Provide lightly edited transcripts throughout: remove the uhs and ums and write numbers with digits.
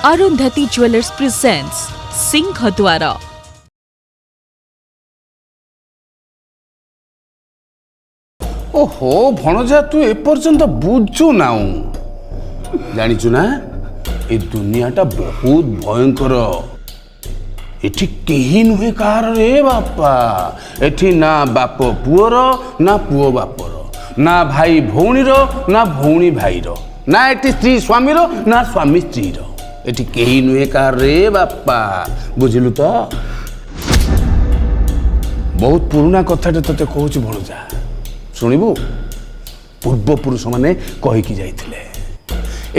Arundhati jewellers presents सिंहद्वार। ओहो भणजा तू एपर्यंत बुझु नाउ जानिचु ना ए दुनियाटा बहुत भयंकर। एठी केही नुहे कार रे बापा। एठी ना बाप पुअर ना पुओ बापर, ना भाई भौणीर ना भौणी भाईर, ना एठी स्त्री स्वामीर ना स्वामी स्त्रीर। एठी केही नुहे कार रे बापा, बुझिलु तो। बहुत पुराना कथाटे तते कहूची भणजा, शुणिबु। पूर्वपुरुष माने कहीकि जाइथिले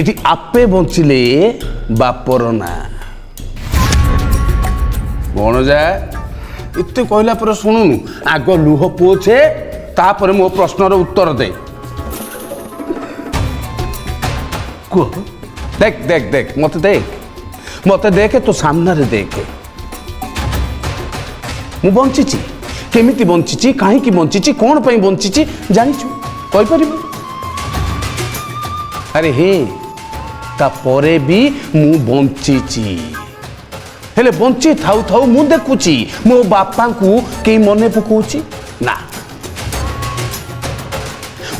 एठी आपे बंचिले बापर ना। भणजा एते कहला पर शुणुनु, आग लुह पोछे तापर मो प्रश्नर उत्तर दे। देख देख देख मते देख तो सामने रे देख। मु बंचिची, केमिति बंचिची, काहीकि बंचिची, कोन पई बंचिची जानिछु कहि परिबु? अरे हे ता परे भी मु बंचिची। हेले बंची थाउ थाउ मु देखुची मो बापा को के मने पकोची ना।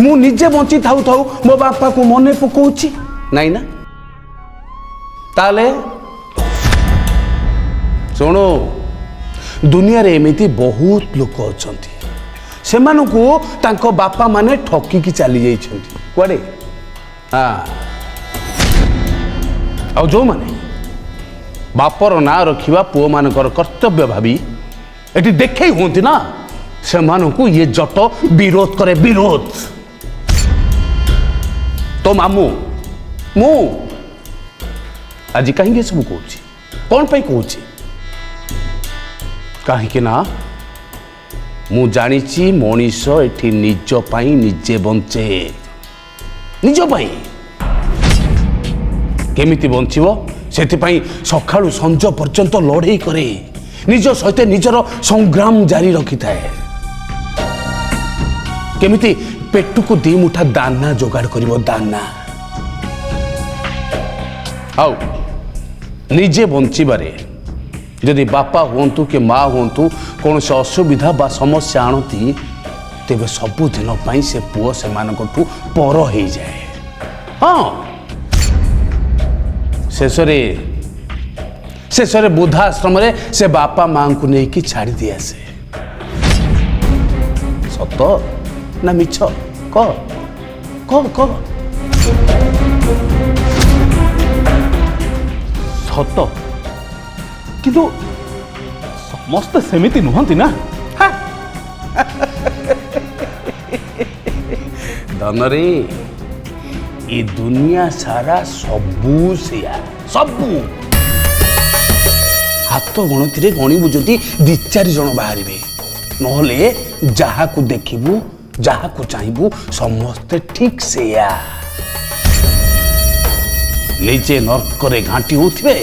मु निजे बंची थाउ थाउ मो बापा को मने पकोची नाही ना। ताले सुनो, दुनिया रे एमिति बहुत लोक अछंती, सेमानकु तांको बापा माने ठकी की चली जाइछंती कुआडे। हाँ, और जो माने बापर ना रखिबा पुओ मानकर कर्तव्य भावी एटी देखे होती ना, सेमानकु ये जट विरोध करे, विरोध। तो मामू मु आज कहीं सब कहूँ, कौन पे कहूँ? कहीं ना मु जानिची मनीष एठी निज पाई निजे बंचे। निज पाई केमिति बंचिबो सेथिपाई सखाळु संज पर्यंत लड़ाई करे, निज सहित निजर संग्राम जारी रखी थाए। केमिति पेटु को दी मुठा दाना जोगाड़ करिवो, दाना। आउ निजे बंचिबारे जदि बापा हुंतु कि माँ हुंतु कौन से असुविधा बा समस्या आणती, तेबे सबुदिन पाई से पुओ से मानकठु पर हो जाए। हाँ, शेषरे बुद्धाश्रम रे से बापा माँ को नहीं कि छाड़ी दी आसे। सत ना मिछ कह कह कह? सत, किंतु समस्त सेमिति नुहंती ना। धनरे ये दुनिया सारा सबू सेया, सबू। हाथ गणति गणिबु जदि 2-4 जन बाहर, नहले जहा को देखिबु जहा को चाहिबु समस्ते ठीक सेया। निजे नर्करे घाटी होथिबे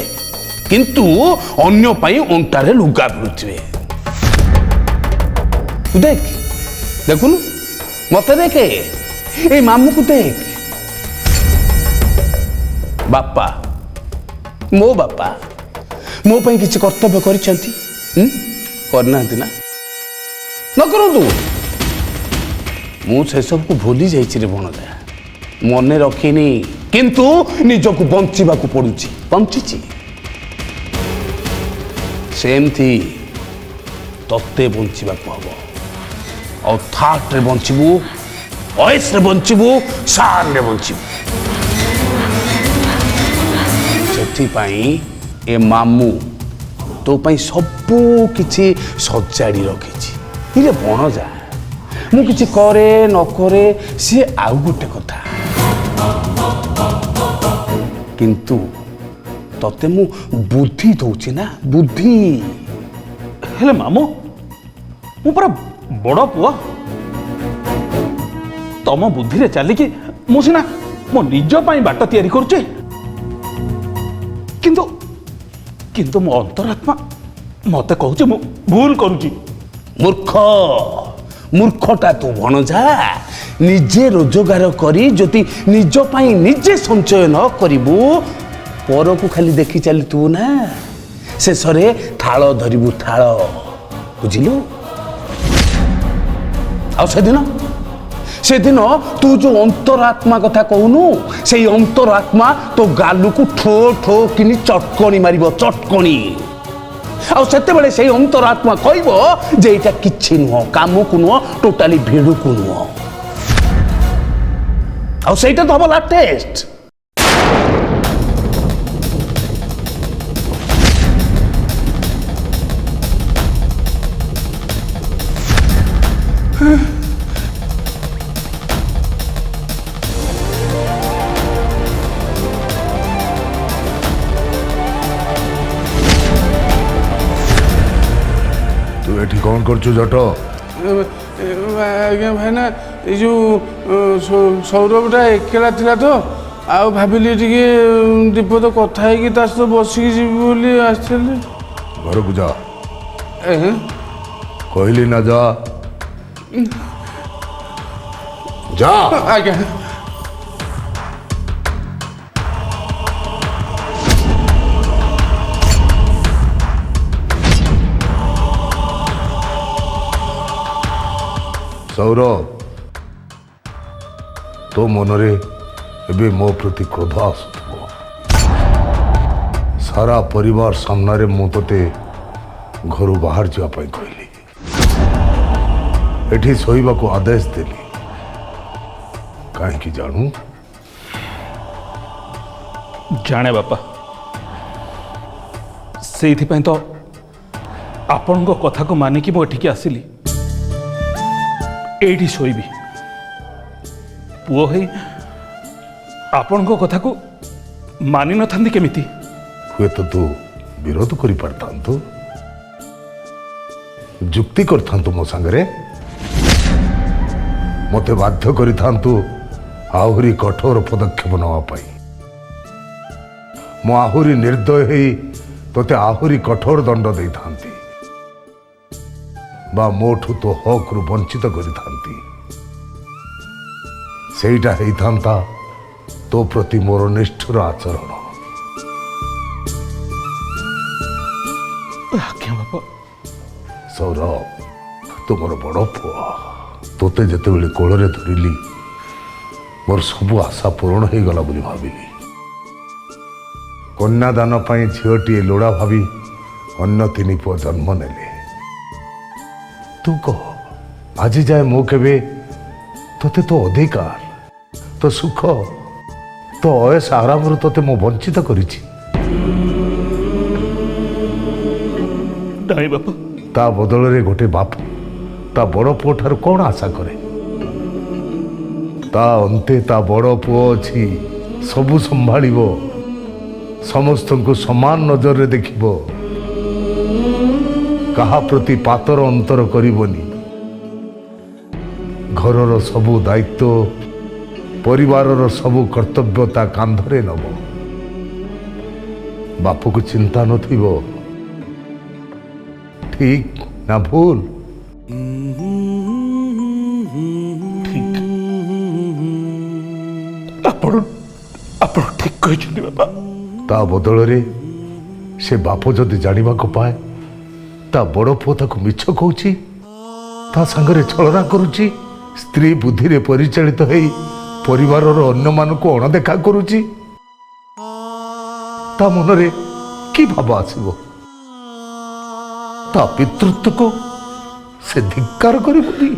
किंतु अन्य पाई अंटारे लुगा भिड़ुथिबे। देख देखुनु, मते देखे, ए मामू को देख। बापा मो बापा मो पाई किछि कर्तव्य करिसेंती, करनांती ना, न करंतु। मु से सब को भूली जाइछि रे भणजा, मने रखिनी, किंतु निजको बंचिबा को पडुछि, बंचिछि। सेमथी तत्ते बंचिबा को हबो। और थाट रे बंचिबु, ऑयस रे बंचिबु, शान रे बंचिबु। सेथि पाई ए मामू तो पाई सबू किछि सजाड़ी रखिछि। इरे भणजा मु किछि करे न करे से आउ गोटे कथा, किंतु तते मु बुद्धि दउछि ना, बुद्धि। हेले मामू मु पूरा बड़ पुआ, तम बुद्धि रे चली कि मु सिना मो निज पाई बाट तैयारी करूचे, किंतु किंतु मो अंतरात्मा मते कहूचे मु भूल करूची। मूर्ख मूर्खटा तू भणजा। निजे रोजगार करी जदि निज पाई निजे संचय न करिबु परकू खाली देखी चलुथु ना शेषरे थाल धरिबु थाल बुझिलु आ सेदिन तू जो अंतरात्मा कथा कहूनु से अंतरात्मा तो गालू को ठो ठो किनी चटकणी मारिबो चटकणी आते से अंतरात्मा कहबो जे एटा किछि नुह काम को नुह टोटाली भिड़ू को नुह आईटा तो हम टेस्ट एठी कौन करछु जट आज्ञा भाईना ये जो सौरभटा एकेला थिला तो आउ भाविली टिके दीपद कथा है कि सहित बसिकी जीवी बोली आसथिले घर को जा कहली ना जा जा आज्ञा सौरभ तो मनरे एबे मो प्रति क्रोध आसुथबो सारा परिवार सामना रे मु तोते घर बाहर जा पाई कहली एठी सोइबा को आदेश देली काहे की जानू जाने बापा से तो आपण कथा को मानिकी मो एठिकी आसिली एठी शोइबी पुओ है आपण कथा को मानि न थांदी केमिति हुए तो तू विरोध करि पारथांतु जुक्ति करथांतु मो संगरे मते बाध्य करिथांतु आहुरी कठोर पदक्षेप नवा पाई मो आहुरी निर्दय हेई तोते आहुरी कठोर दंड देइथांती बा मोठू तो हक रु वंचित करिथांती सेइटा हेइथांता तो प्रति मोर निष्ठुर आचरण आज्ञा बापा सौरभ तू मोर बड़ पुआ तोते जेते बेले कोଳରେ धरिली मोर सबु आशा पूर्ण हो गला बोली भाविली कन्यादान पाई झीटी लोड़ा भावी अन्य तीन पुआ जन्म नेले तू कह आज जाए मु केबे तोते तो अधिकार तो सुख तो अयस आराम तोते मु वंचित करिछि नहीं बापा ता बदल रे गोटे बाप ता बड़ पुओ ठार कौन आशा करे ता अंते ता बड़ पुओ अछि सबु संभाळिबो समस्त को समान नजर रे देखिबो कहा प्रति पातर अंतर करिबोनी घरर सबु दायित्व परिवारर सबु कर्तव्यता कांधरे नब बापू को चिंता नथिबो ठीक ना भूल आपण ठीक कहछन्ती बापा ता बदल रे से बाप जदि जानिबा को पाए ता बड़ पुओ ताको मिछ कहूची ता संगरे छलना करूची स्त्री बुद्धि रे परिचालित हेई परिवारर अन्य मान को अणदेखा करूची ता मनरे की भाव आसीबो ता पितृत्व को से धिक्कार करिबोनी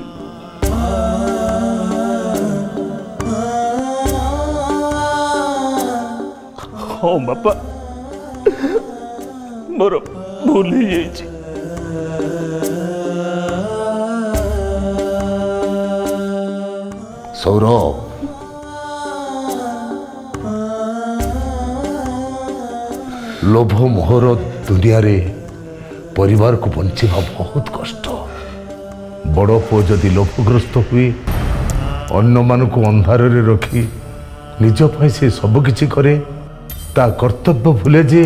हाँ बापा मोर भूल ही जाइछि सौरभ लोभ मोहर दुनिया रे परिवार को बंचिबा बहुत कष्ट बड़ पुओ जदि लोभग्रस्त हुए अन्य मान को अंधार रे रखी निज पाई से सब किछि करे ता कर्तव्य भूले जे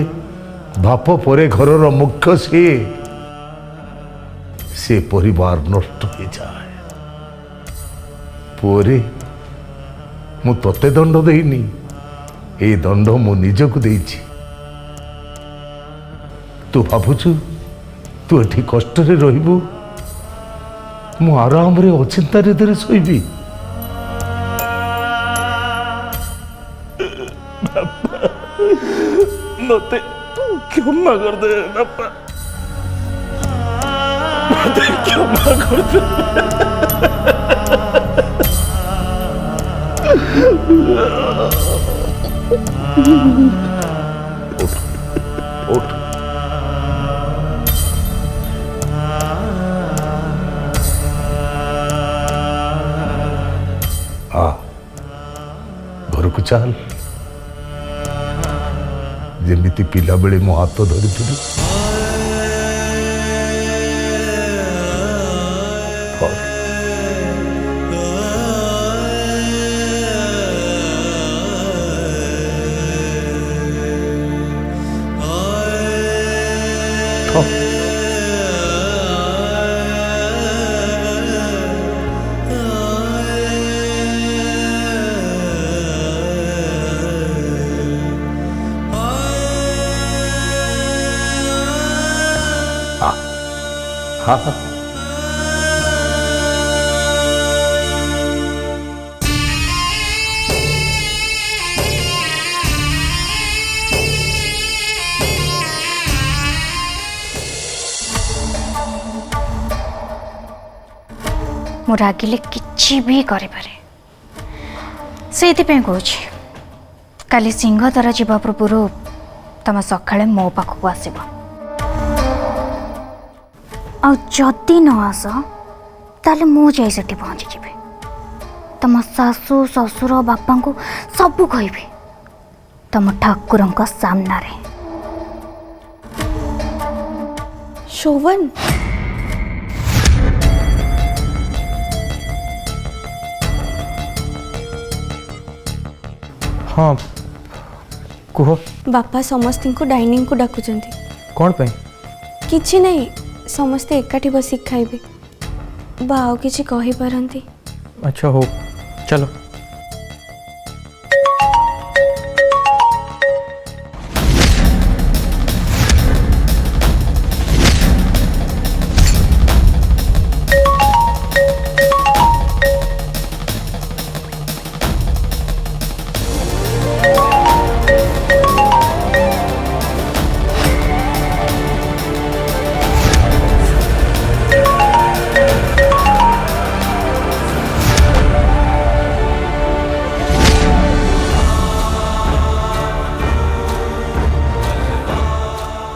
बाप परे घरर मुख्य से परिवार नष्ट हो जाए पुओरे मु तते दंड देइनी ए दंड मु निजको देइछि तू भावुचु तू एठी कष्ट रे रहिबु मु आराम रे अचिंता रे धरे सोइबी मते क्षमा कर दे बापा मते क्षमा कर दे उठ आ घर को चल जेमिति पिला बेले मो हाथ धरी हाँ हाँ मु रागिले किछि भी करे पारे से कहूँ काली सिंहद्वार जीवा पूर्व तुम सकाଳେ मो पाखक आसब आदि न आस ताले मु जाई सेठी पहुँची जीवे तुम सासू ससुर बापा को सबू कहबी तुम ठाकुर सामना रे। शोभन हाँ कुह बापा समस्त को डाइनिंग को डाकुचंती कौन पे किछि नहीं समस्ते एकाठी बसी खाइबे बाऊ किछि कहि पारंती। अच्छा हो चलो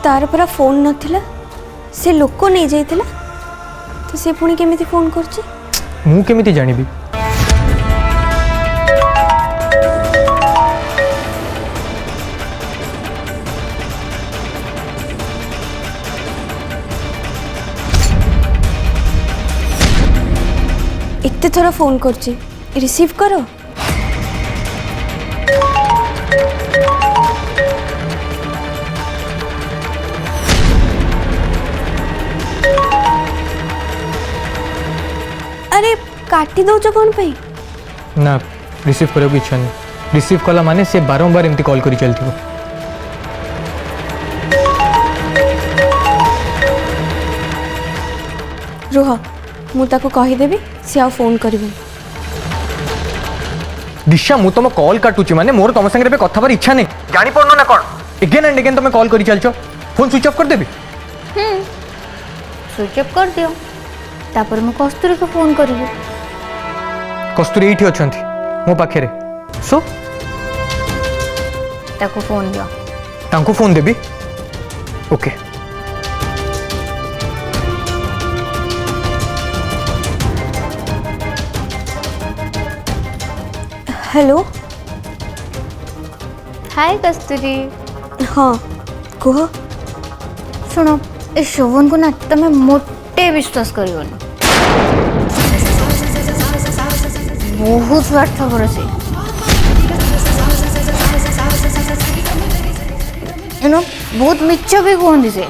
तार परा फोन नथिला से लोक नहीं जाइतिला तो से पुणी केमिति फोन करछि मु केमिति जानिबी इत्ते थोड़ा फोन करछि रिसीव करो। अरे काटी दौच कौन पे ना रिसीव करने की इच्छा नहीं रिसीव कला माने से बारंबार एमती कॉल करी चलती रुह मु ताको कहि देबी से आ फोन करबे। दिशा मु तुम कॉल काटुची माने मोर तुम संगे कथा पर इच्छा नहीं जानी पड़नो ना कौन एगेन एंड एगेन तुम कॉल करी चलछो फोन स्विच ऑफ कर देबी स्विच ऑफ कर दियो तापर मु कस्तूरी को फोन करिबी। कस्तूरी एठी अछंती मो पाखे सो ताको फोन दियो तांको फोन देबी ओके हेलो हाय कस्तूरी हाँ कह सुनो ए शोभन को ना तुम मोटे विश्वास करिवनी बहुत स्वार्थपर से एनो बहुत मिछ भी कहती से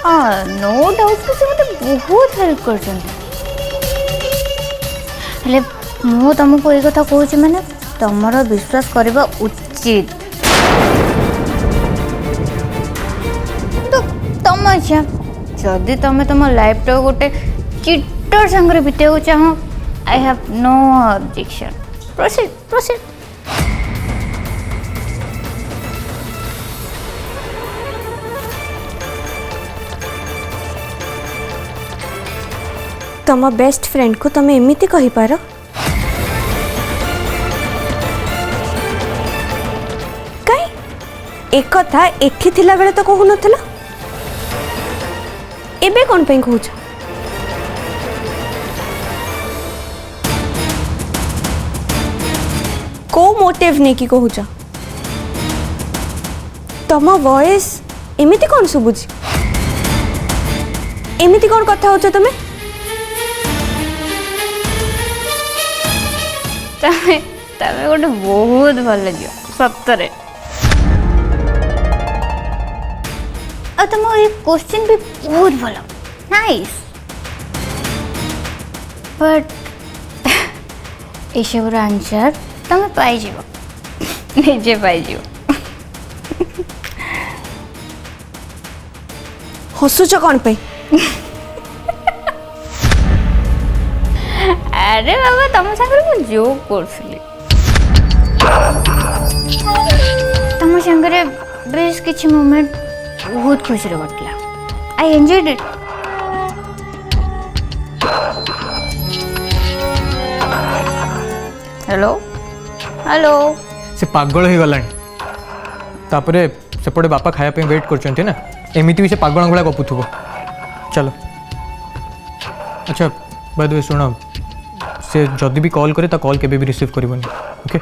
हाँ नो डाउट से मत बहुत हेल्प कर मु तुमको ये कथा कहूँ माने तुमर विश्वास करबा उचित इच्छा जदि तुम तुम लाइफ टाइम गोटे चिटर संगे बितेक चाह I have no objection proceed proceed तुम बेस्ट फ्रेंड को तुम एमती कही पार कई एक कथा एठी थिला बेले तो कहू नथिला एबे कोन पे कहूछ को मोटिव नहीं कि कहूछ तुम वॉइस एमती कौन सुबुझी एमती कौन कथा होछ तुम तमें गोटे बहुत भल झील सतरे और तुम ये क्वेश्चन भी बहुत भल नाइस बट ये आंसर तुम पाई निजे पाई हसुच कौन पे अरे बाबा तुम सागर मु जोक करथली तुम सागर बेस किछि मोमेंट बहुत खुशी रे कटला I enjoyed it hello hello से पागल हो गलानी तापरे सेपटे बापा खाया पे वेट करछन्ते ना एमिति भी से पागल भला गपुथुबो चलो अच्छा बाय द वे सुनो से जदि भी कॉल करे ता कॉल केबे भी रिसीव करबनी ओके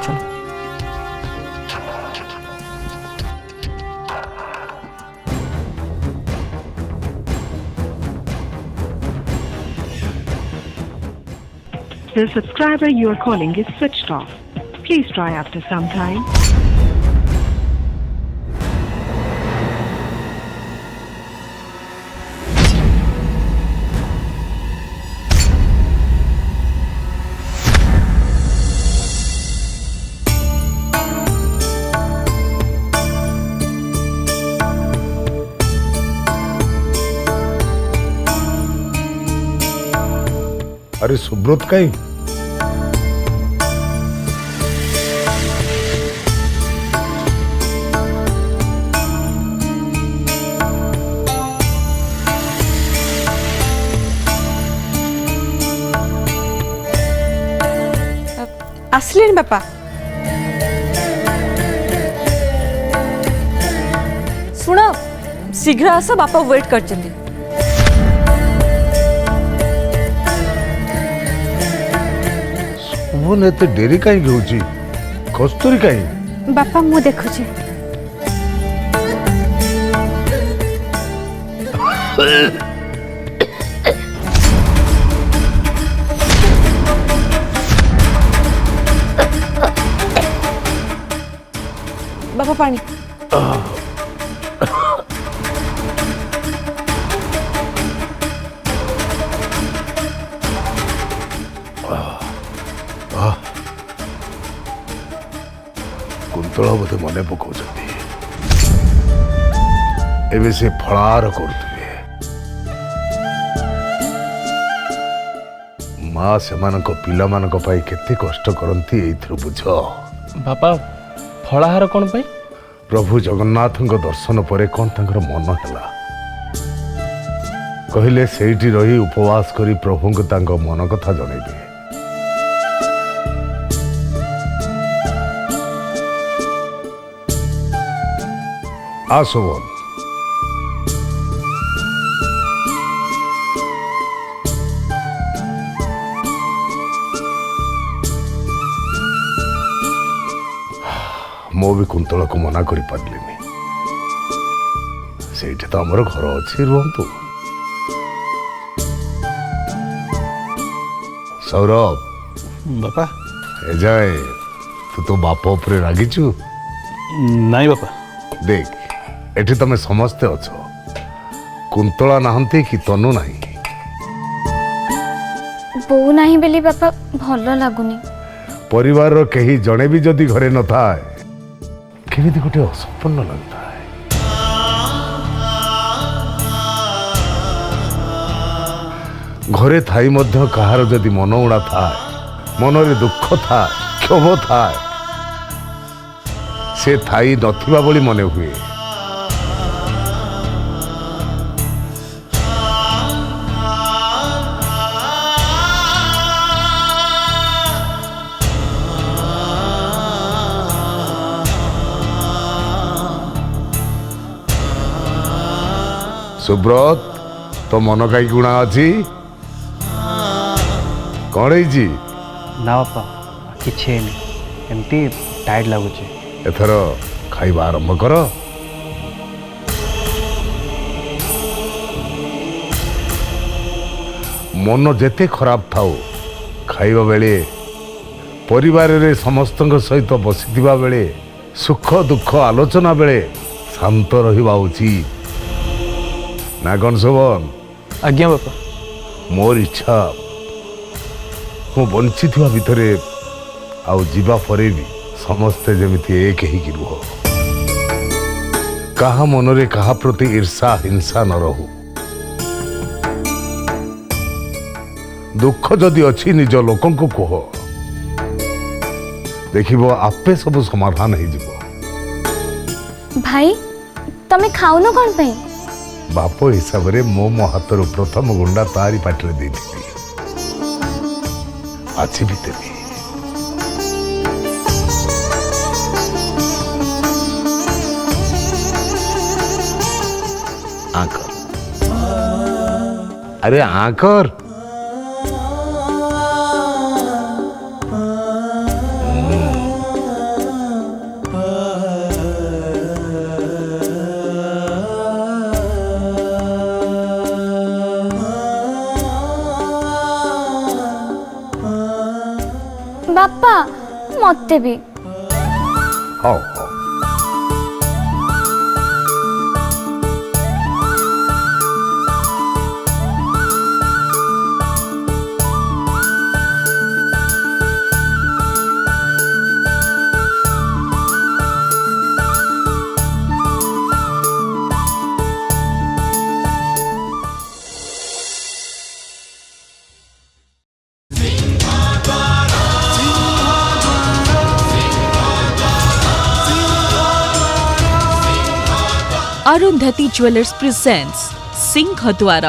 चलो The subscriber you are calling is switched off. Please try after some time. अरे सुब्रत कहीं आसले बापा शुण शीघ्र आस बापा वेट कर शुभन एते डेरी कहीं होची कस्तूरी कहीं बापा मु देखुची बापा पानी कुंतला बोधे मन पकाउछ एबे से फलार करथुबे माँ से पिला मानक पाई केते कष्ट करती एथरु बुझ बापा फलाहार कौन पाई प्रभु जगन्नाथ दर्शन पर कौन तांकर मन है कहले सेठी रही उपवास करी प्रभु को तांको मन कथा जनइबे आ शोभन मो भी कुंतला को मना करी पारलिनी सेठी तो हमर घर अछि रुहंतु सौरभ बापा ए जाए तू तो बाप उपरे रागिचु नहीं बापा देख एठी तमे समस्ते अछो कुंतला नाहंती कि तनु नाही बो नाही बेली बापा भलो लागुनी परिवार रो केही जणे भी जदी घरे न थाए केमिति गोटे असंपन्न लगता है घरे थाई मध्य कहार जदि मन उड़ा थाए मनरे दुख थाए क्षोभ थाए से थाई नथिबा बोली मने हुए। सुब्रत तो मन कई गुणा अच्छी कौन है ना बापा किसी एमती टायर्ड लगुच। एथर खाइबा आरंभ कर। मन जेते खराब थाउ खाइबा बेले परिवार रे समस्त सहित बसिथिबा बेले सुख दुख आलोचना बेले शांत रहिबा उचित ना कौन शोभन? आज्ञा बापा। मोर इच्छा मु बंची थिबा भितरे आउ जीवा परे भी समस्ते जेमिति एक ही रुह कहा मनरे कहा प्रति ईर्षा हिंसा न रहू। दुख जदि अच्छी निज लोकन को कह देखिबो आपे सब समाधान हो जिवो। भाई तमे खाउनो कौन पे? बाप हिसाब रे मो हाथर प्रथम गुंडा तारी पाटरे देती आज भी देवी। आकर अरे आकर बापा मते भी हाँ अरुंधति ज्वेलर्स प्रेजेंट्स सिंहद्वार